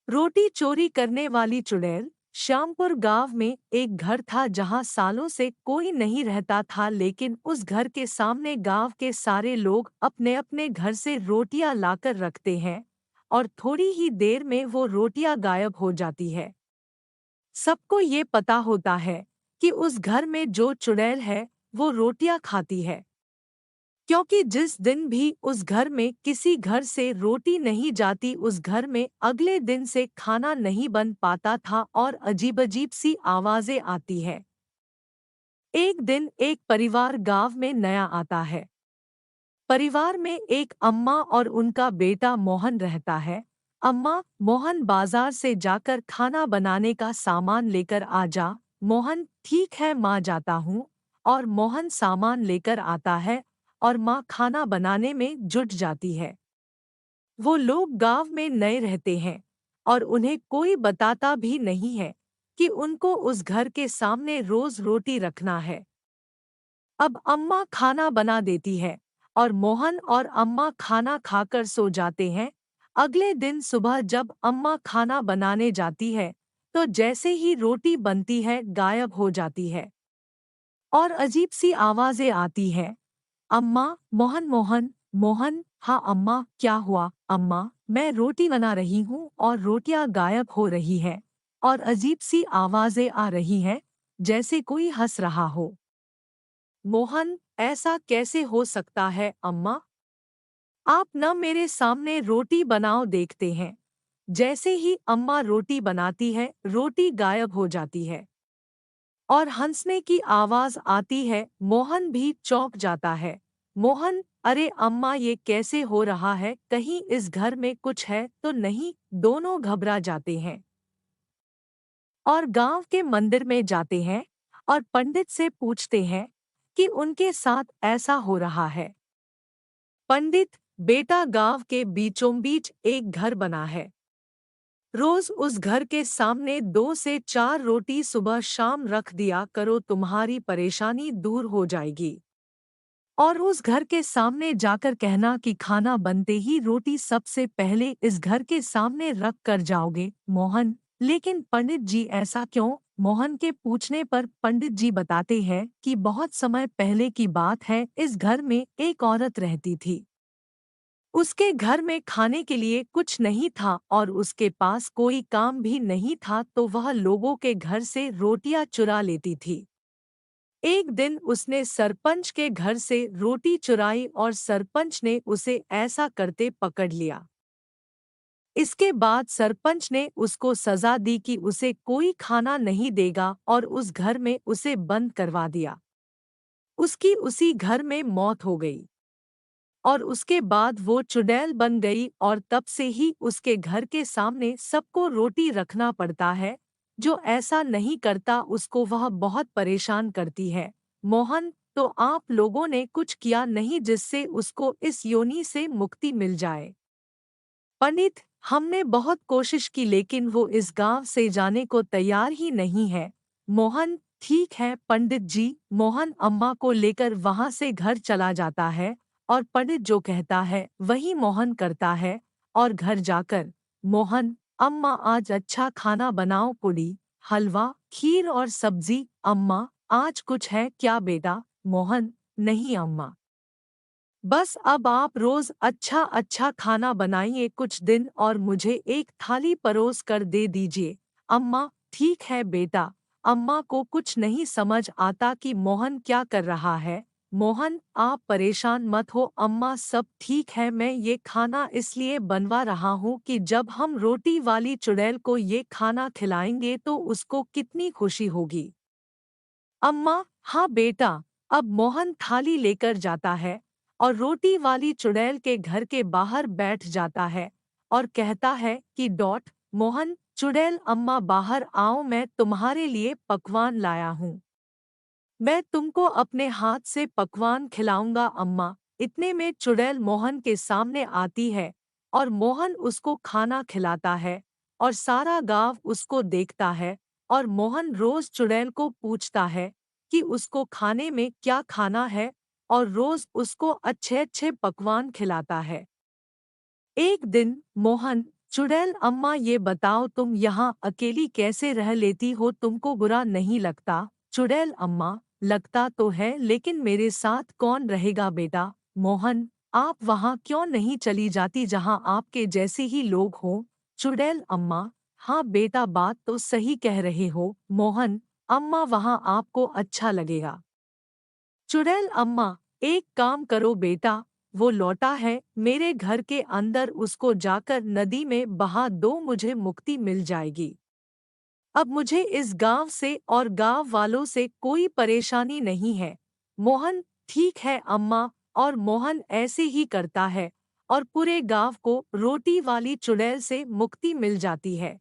रोटी चोरी करने वाली चुड़ैल। श्यामपुर गांव में एक घर था जहां सालों से कोई नहीं रहता था, लेकिन उस घर के सामने गांव के सारे लोग अपने अपने घर से रोटियां लाकर रखते हैं और थोड़ी ही देर में वो रोटियां गायब हो जाती है। सबको ये पता होता है कि उस घर में जो चुड़ैल है वो रोटियां खाती है, क्योंकि जिस दिन भी उस घर में किसी घर से रोटी नहीं जाती, उस घर में अगले दिन से खाना नहीं बन पाता था और अजीब अजीब सी आवाजें आती है। एक दिन एक परिवार गांव में नया आता है। परिवार में एक अम्मा और उनका बेटा मोहन रहता है। अम्मा, मोहन बाजार से जाकर खाना बनाने का सामान लेकर आ जा। मोहन, ठीक है माँ, जाता हूँ। और मोहन सामान लेकर आता है और माँ खाना बनाने में जुट जाती है। वो लोग गांव में नए रहते हैं और उन्हें कोई बताता भी नहीं है कि उनको उस घर के सामने रोज रोटी रखना है। अब अम्मा खाना बना देती है और मोहन और अम्मा खाना खाकर सो जाते हैं। अगले दिन सुबह जब अम्मा खाना बनाने जाती है तो जैसे ही रोटी बनती है गायब हो जाती है और अजीब सी आवाजें आती हैं। अम्मा, मोहन, मोहन, मोहन। हाँ अम्मा, क्या हुआ? अम्मा, मैं रोटी बना रही हूँ और रोटियां गायब हो रही हैं और अजीब सी आवाजें आ रही हैं, जैसे कोई हंस रहा हो। मोहन, ऐसा कैसे हो सकता है अम्मा? आप न मेरे सामने रोटी बनाओ देखते हैं। जैसे ही अम्मा रोटी बनाती है, रोटी गायब हो जाती है और हंसने की आवाज आती है। मोहन भी चौंक जाता है। मोहन, अरे अम्मा, ये कैसे हो रहा है? कहीं इस घर में कुछ है तो नहीं? दोनों घबरा जाते हैं और गांव के मंदिर में जाते हैं और पंडित से पूछते हैं कि उनके साथ ऐसा हो रहा है। पंडित, बेटा, गांव के बीचों बीच एक घर बना है। रोज उस घर के सामने 2 से 4 रोटी सुबह शाम रख दिया करो, तुम्हारी परेशानी दूर हो जाएगी। और उस घर के सामने जाकर कहना कि खाना बनते ही रोटी सबसे पहले इस घर के सामने रख कर जाओगे। मोहन, लेकिन पंडित जी ऐसा क्यों? मोहन के पूछने पर पंडित जी बताते हैं कि बहुत समय पहले की बात है, इस घर में एक औरत रहती थी। उसके घर में खाने के लिए कुछ नहीं था और उसके पास कोई काम भी नहीं था, तो वह लोगों के घर से रोटियां चुरा लेती थी। एक दिन उसने सरपंच के घर से रोटी चुराई और सरपंच ने उसे ऐसा करते पकड़ लिया। इसके बाद सरपंच ने उसको सजा दी कि उसे कोई खाना नहीं देगा और उस घर में उसे बंद करवा दिया। उसकी उसी घर में मौत हो गई और उसके बाद वो चुड़ैल बन गई और तब से ही उसके घर के सामने सबको रोटी रखना पड़ता है। जो ऐसा नहीं करता उसको वह बहुत परेशान करती है। मोहन, तो आप लोगों ने कुछ किया नहीं जिससे उसको इस योनि से मुक्ति मिल जाए? पंडित, हमने बहुत कोशिश की लेकिन वो इस गांव से जाने को तैयार ही नहीं है। मोहन, ठीक है पंडित जी। मोहन अम्मा को लेकर वहां से घर चला जाता है और पंडित जो कहता है वही मोहन करता है। और घर जाकर, मोहन, अम्मा आज अच्छा खाना बनाओ, पूड़ी, हलवा, खीर और सब्जी। अम्मा, आज कुछ है क्या बेटा? मोहन, नहीं अम्मा, बस अब आप रोज अच्छा अच्छा खाना बनाइए कुछ दिन और मुझे एक थाली परोस कर दे दीजिए। अम्मा, ठीक है बेटा। अम्मा को कुछ नहीं समझ आता कि मोहन क्या कर रहा है। मोहन, आप परेशान मत हो अम्मा, सब ठीक है। मैं ये खाना इसलिए बनवा रहा हूँ कि जब हम रोटी वाली चुड़ैल को ये खाना खिलाएंगे तो उसको कितनी खुशी होगी। अम्मा, हाँ बेटा। अब मोहन थाली लेकर जाता है और रोटी वाली चुड़ैल के घर के बाहर बैठ जाता है और कहता है कि डॉट मोहन, चुड़ैल अम्मा बाहर आओ, मैं तुम्हारे लिए पकवान लाया हूँ। मैं तुमको अपने हाथ से पकवान खिलाऊंगा अम्मा। इतने में चुड़ैल मोहन के सामने आती है और मोहन उसको खाना खिलाता है और सारा गांव उसको देखता है। और मोहन रोज चुड़ैल को पूछता है कि उसको खाने में क्या खाना है और रोज उसको अच्छे अच्छे पकवान खिलाता है। एक दिन मोहन चुड़ैल अम्मा ये बताओ तुम यहाँ अकेली कैसे रह लेती हो, तुमको बुरा नहीं लगता? चुड़ैल अम्मा, लगता तो है लेकिन मेरे साथ कौन रहेगा बेटा? मोहन, आप वहाँ क्यों नहीं चली जाती जहाँ आपके जैसे ही लोग हों? चुड़ैल अम्मा, हाँ बेटा बात तो सही कह रहे हो मोहन, अम्मा वहाँ आपको अच्छा लगेगा। चुड़ैल अम्मा, एक काम करो बेटा, वो लौटा है मेरे घर के अंदर, उसको जाकर नदी में बहा दो, मुझे मुक्ति मिल जाएगी। अब मुझे इस गांव से और गांव वालों से कोई परेशानी नहीं है। मोहन, ठीक है अम्मा, और मोहन ऐसे ही करता है और पूरे गांव को रोटी वाली चुड़ैल से मुक्ति मिल जाती है।